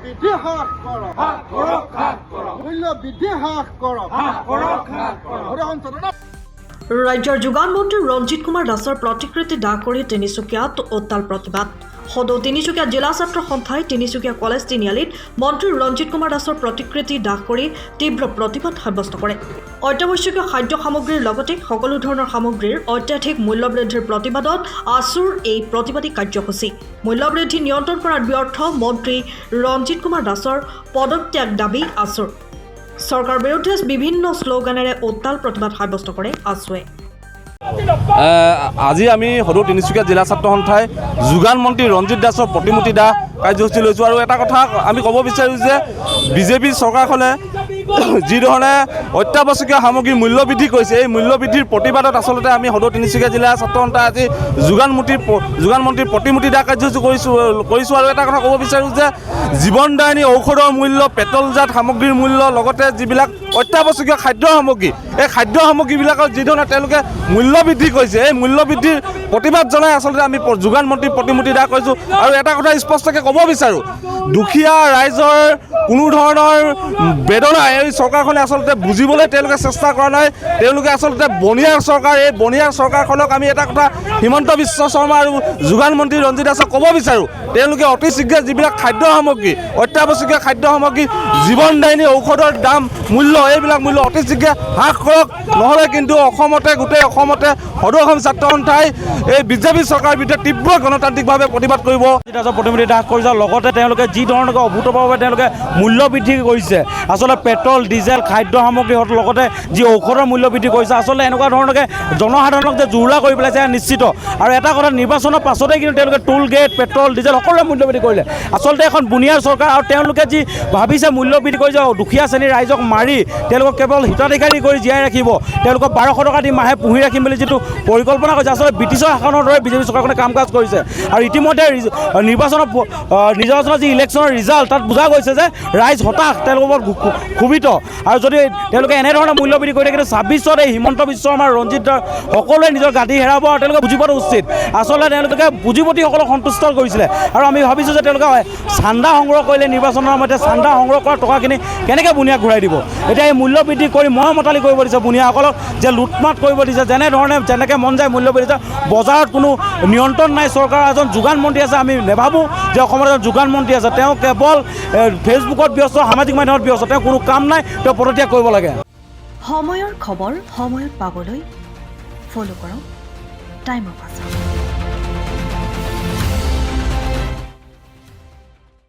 বৃদ্ধি হ্ৰাস কৰক, মূল্য বৃদ্ধি হ্ৰাস কৰক। ৰাজ্যৰ যোগান মন্ত্ৰী ৰঞ্জিত কুমাৰ দাসৰ প্ৰতিকৃতি দাহ কৰি তিনিচুকীয়াত অট্টাল প্ৰতিবাদ। সদৌ তিনিচুকীয়া জিলা ছাত্ৰ সন্থাই তিনিচুকীয়া কলেজ তিনিআলিত মন্ত্ৰী ৰঞ্জিত কুমাৰ দাসৰ প্ৰতিকৃতি দাহ কৰি তীব্ৰ প্ৰতিবাদ সাব্যস্ত কৰে। অত্যাৱশ্যকীয় খাদ্য সামগ্ৰীৰ লগতে সকলো ধৰণৰ সামগ্ৰীৰ অত্যাধিক মূল্যবৃদ্ধিৰ প্ৰতিবাদত আছুৰ এই প্ৰতিবাদী কাৰ্যসূচী। মূল্যবৃদ্ধি নিয়ন্ত্ৰণ কৰাত ব্যৰ্থ মন্ত্ৰী ৰঞ্জিত কুমাৰ দাসৰ পদত্যাগ দাবী আছুৰ। চৰকাৰৰ বিৰুদ্ধে বিভিন্ন শ্লোগানেৰে অট্টাল প্ৰতিবাদ সাব্যস্ত কৰে আছুৱে। আজি আমি সদৌ তিনিচুকীয়া জিলা ছাত্ৰ সন্থাই যোগান মন্ত্ৰী ৰঞ্জিত দাসৰ প্ৰতিমূৰ্তি দাহ কাৰ্যসূচী লৈছোঁ। আৰু এটা কথা আমি ক'ব বিচাৰোঁ যে বিজেপি চৰকাৰখনে যিধৰণে অত্যাৱশ্যকীয় সামগ্ৰীৰ মূল্য বৃদ্ধি কৰিছে, এই মূল্য বৃদ্ধিৰ প্ৰতিবাদত আচলতে আমি সদৌ তিনিচুকীয়া জিলা ছাত্ৰ সন্থাই আজি যোগান মন্ত্ৰীৰ প্ৰতিমূৰ্তি দাহ কাৰ্যসূচী কৰিছোঁ। আৰু এটা কথা ক'ব বিচাৰোঁ যে জীৱনদায়িনী ঔষধৰ মূল্য, পেট্ৰলজাত সামগ্ৰীৰ মূল্য, লগতে যিবিলাক অত্যাৱশ্যকীয় খাদ্য সামগ্ৰী, এই খাদ্য সামগ্ৰীবিলাকৰ যিধৰণে তেওঁলোকে মূল্য বৃদ্ধি কৰিছে, এই মূল্য বৃদ্ধিৰ প্ৰতিবাদ জনাই আচলতে আমি যোগান মন্ত্ৰীৰ প্ৰতিমূৰ্তি দাহ কৰিছোঁ। আৰু এটা কথা স্পষ্টকৈ ক'ব বিচাৰোঁ, দুখীয়া ৰাইজৰ কোনো ধৰণৰ বেদনা এই চৰকাৰখনে আচলতে বুজিবলৈ তেওঁলোকে চেষ্টা কৰা নাই। তেওঁলোকে আচলতে বনিয়াৰ চৰকাৰ, এই বনিয়াৰ চৰকাৰখনক আমি এটা কথা হিমন্ত বিশ্ব শৰ্মা আৰু যোগান মন্ত্ৰী ৰঞ্জিত দাসক ক'ব বিচাৰোঁ, তেওঁলোকে অতি শীঘ্ৰে যিবিলাক খাদ্য সামগ্ৰী, অত্যাৱশ্যকীয় খাদ্য সামগ্ৰী, জীৱনদায়িনী ঔষধৰ দাম, মূল্য, এইবিলাক মূল্য অতি শীঘ্ৰে হ্ৰাস কৰক। নহ'লে কিন্তু গোটেই অসমতে সদৌ অসম ছাত্ৰ সন্থাই এই বিজেপি চৰকাৰৰ বিৰুদ্ধে তীব্ৰ গণতান্ত্ৰিকভাৱে প্ৰতিবাদ কৰিব। প্ৰতিমূৰ্তি দাহ কৰিছে। লগতে তেওঁলোকে যি ধৰণে অভূতপূৰ্বভাৱে তেওঁলোকে মূল্য বৃদ্ধি কৰিছে, আচলতে পেট্ৰল, ডিজেল, খাদ্য সামগ্ৰী, লগতে যি ঔষধৰ মূল্য বৃদ্ধি কৰিছে, আচলতে এনেকুৱা ধৰণকে জনসাধাৰণক যে জুৰুলা কৰি পেলাইছে নিশ্চিত। আৰু এটা কথা, নিৰ্বাচনৰ পাছতেই কিন্তু তেওঁলোকে টোল গেট, পেট্ৰল, ডিজেল সকলোৰে মূল্য বৃদ্ধি কৰিলে। আচলতে এখন বুনিয়াৰ চৰকাৰ। আৰু তেওঁলোকে যি ভাবিছে মূল্য বৃদ্ধি কৰিছে, দুখীয়া শ্ৰেণীৰ ৰাইজক মাৰি তেওঁলোকক কেৱল হিতাধিকাৰী কৰি জীয়াই ৰাখিব, তেওঁলোকক 1200 টকা দি মাহে পুহি ৰাখিম বুলি যিটো পৰিকল্পনা কৰিছে, আচলতে ব্ৰিটিছৰ শাসনৰ দৰে বিজেপি চৰকাৰখনে কাম কাজ কৰিছে। আৰু ইতিমধ্যে নিৰ্বাচনৰ যি ইলেকশ্যনৰ ৰিজাল্ট, তাত বুজা গৈছে যে ৰাইজ হতাশ, তেওঁলোকৰ ক্ষোভিত। আৰু যদি তেওঁলোকে এনেধৰণে মূল্য বৃদ্ধি কৰি থাকে, 26ত এই হিমন্ত বিশ্ব শৰ্মা, ৰঞ্জিত দাস সকলোৱে নিজৰ গাদী হেৰাব। আৰু তেওঁলোকে বুজি পোৱাটো উচিত। আচলতে তেওঁলোকে পুঁজিপতিসকলক সন্তুষ্ট কৰিছিলে। আৰু আমি ভাবিছোঁ যে তেওঁলোকে চান্দা সংগ্ৰহ কৰিলে, নিৰ্বাচনৰ সময়তে চান্দা সংগ্ৰহ কৰা টকাখিনি কেনেকৈ বুনিয়াক ঘূৰাই দিব। এতিয়া এই মূল্য বৃদ্ধি কৰি মতালি কৰিব দিছে বুনিয়াসকলক, যে লুটমাত কৰিব দিছে, যেনেকৈ মন যায় মূল্য বৃদ্ধি। বজাৰত কোনো নিয়ন্ত্ৰণ নাই। চৰকাৰৰ এজন যোগান মন্ত্ৰী আছে, আমি নাভাবোঁ যে অসমৰ এজন যোগান মন্ত্ৰী আছে, তেওঁ কেৱল ফেচবুকত ব্যস্ত, সামাজিক মাধ্যমত ব্যস্ত, তেওঁ কোনো কাম নাই, তেওঁ পদত্যাগ কৰিব লাগে। সময়ৰ খবৰ সময়ত পাবলৈ ফ'ল' কৰক টাইম অফ আছাম।